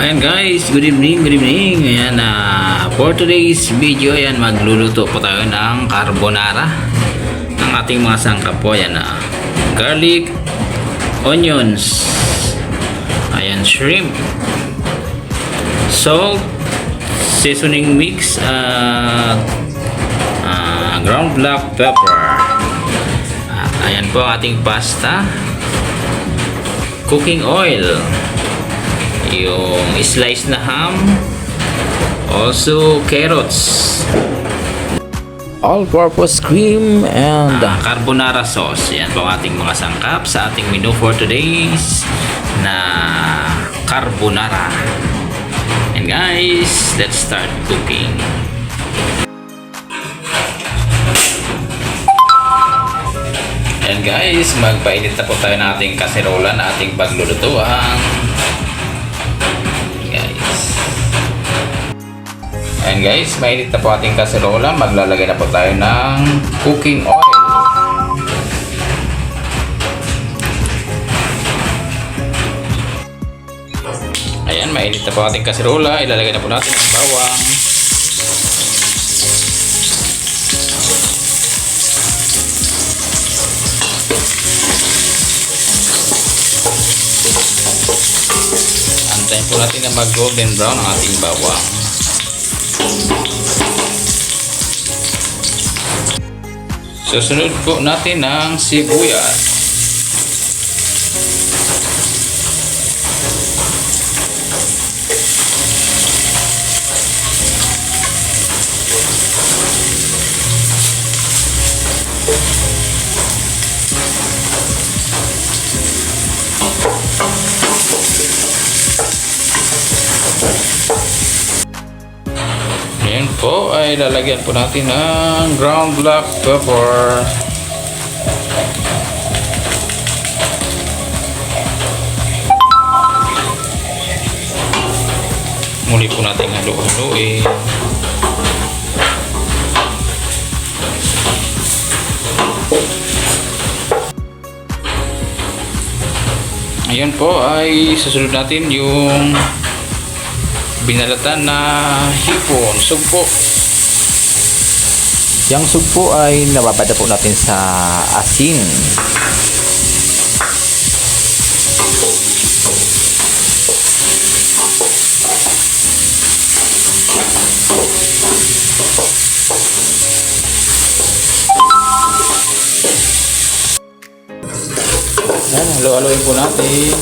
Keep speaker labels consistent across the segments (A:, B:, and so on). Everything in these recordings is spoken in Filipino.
A: Ayan guys, good evening, good evening. Ayan, for today's video, ayan, magluluto po tayo ng carbonara. Ang ating mga sangkap po, ayan, garlic, onions, ayan, shrimp, salt, seasoning mix, ground black pepper. At ayan po ang ating pasta, cooking oil, yung slice na ham, also carrots, all-purpose cream, and carbonara sauce. Yan po ang ating mga sangkap sa ating menu for today's na carbonara. And guys, let's start cooking. And guys, magpainit na po tayo ng ating kaserola na ating paglulutuan. And guys, mainit na po ating kaserola. Maglalagay na po tayo ng cooking oil. Ayan, mainit na po ating kaserola. Ilalagay na po natin ang bawang. Antayin po natin na mag-golden brown ang ating bawang. Susunod po natin ng sibuyas. Ayan po, ay lalagyan po natin ng ground black pepper. Muli po natin halu-haluin. Ayan po, ay susunod natin yung binalatan na hipon, sugpo.
B: Yang sugpo ay nababada po natin sa asin.
A: Yan, halo-haloin po natin.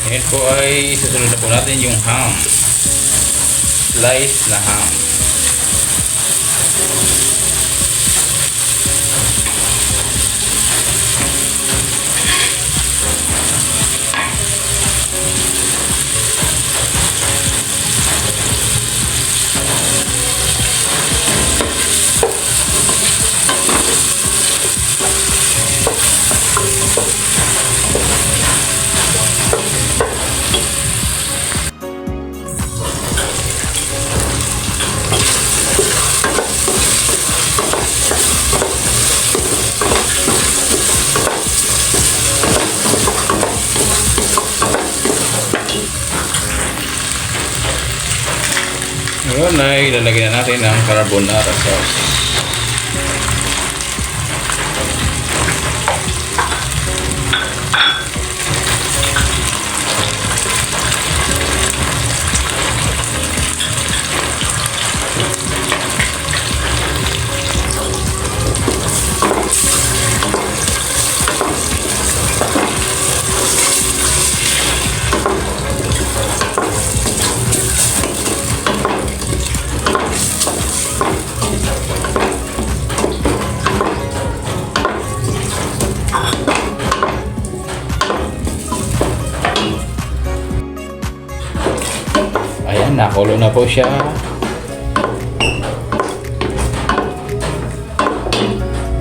A: Ngayon po ay susunod na po natin yung ham, slice na ham. Ngayon ay ilalagay na natin ang carbonara sauce. Nakulo na po siya.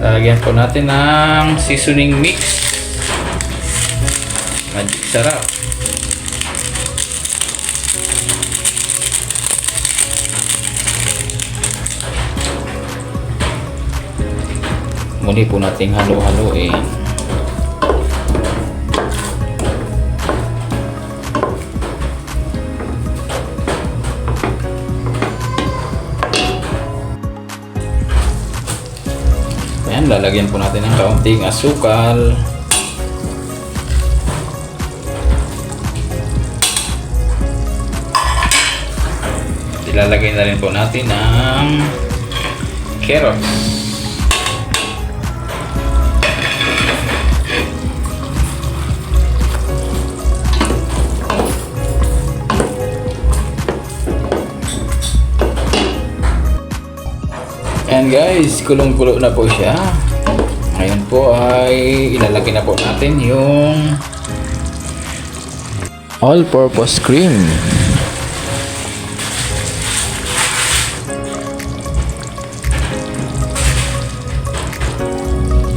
A: Lalagyan po natin ng seasoning mix. Magic sarap. Muli po nating halo-haloin. Ayan, lalagyan po natin ng kaunting asukal. Ilalagay na rin po natin ng carrots. And guys, kulong-kulo na po siya. Ngayon po ay ilalagay na po natin yung
B: all-purpose cream.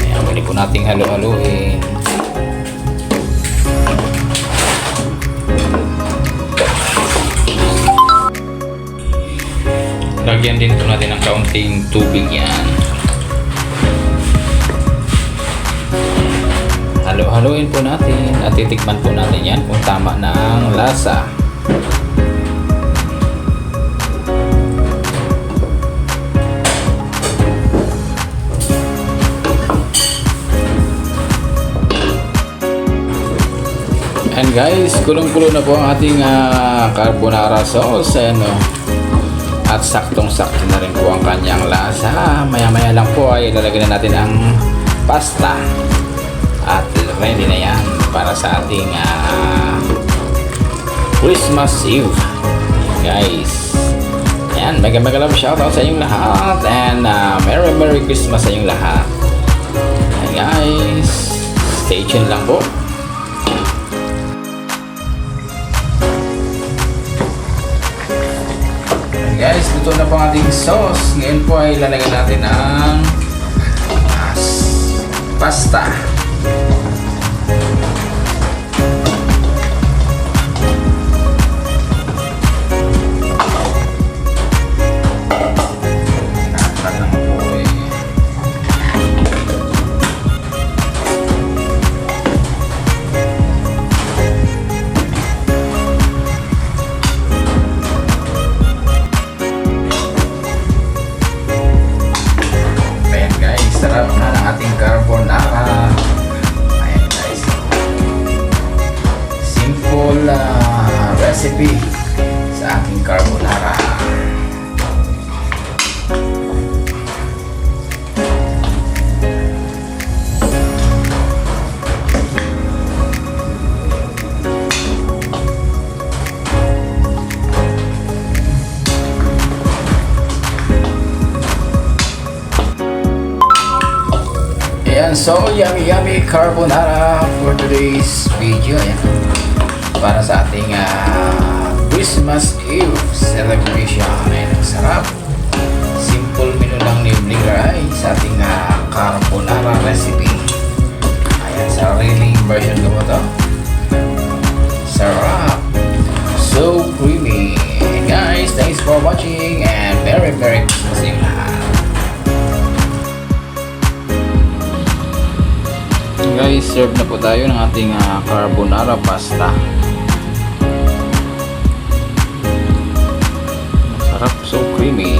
A: ayan, muli po nating halo-haloin. Lagyan din po natin ng kaunting tubig yan. Halo-haloin po natin at titikman po natin yan kung tama na ang lasa. And guys, kulong-kulo na po ang ating carbonara sauce. At saktong-sakto na rin po ang kanyang lasa. Maya-maya lang po ay ilalagay na natin ang pasta. At ready na yan para sa ating Christmas Eve. Guys. Ayan, mega love shoutout sa inyong lahat. And Merry Christmas sa inyong lahat. Ayan guys. Stay tuned lang po. Guys, luto na po ang ating sauce. Ngayon po ay lalagyan natin ng pasta. Nakakal lang po eh. Sarap na ng ating carbonara. Ayan guys. Simple recipe sa ating carbonara. Ayan, so yummy carbonara for today's video. Ayan, para sa ating Christmas Eve celebration. Ayan, ang sarap. Simple menu lang ni Bling Rai sa ating carbonara recipe. Ayan, sariling version ko po to. Sarap. So creamy. And guys, thanks for watching and Merry Christmas sa lahat. Guys, serve na po tayo ng ating carbonara pasta. Sarap, so creamy.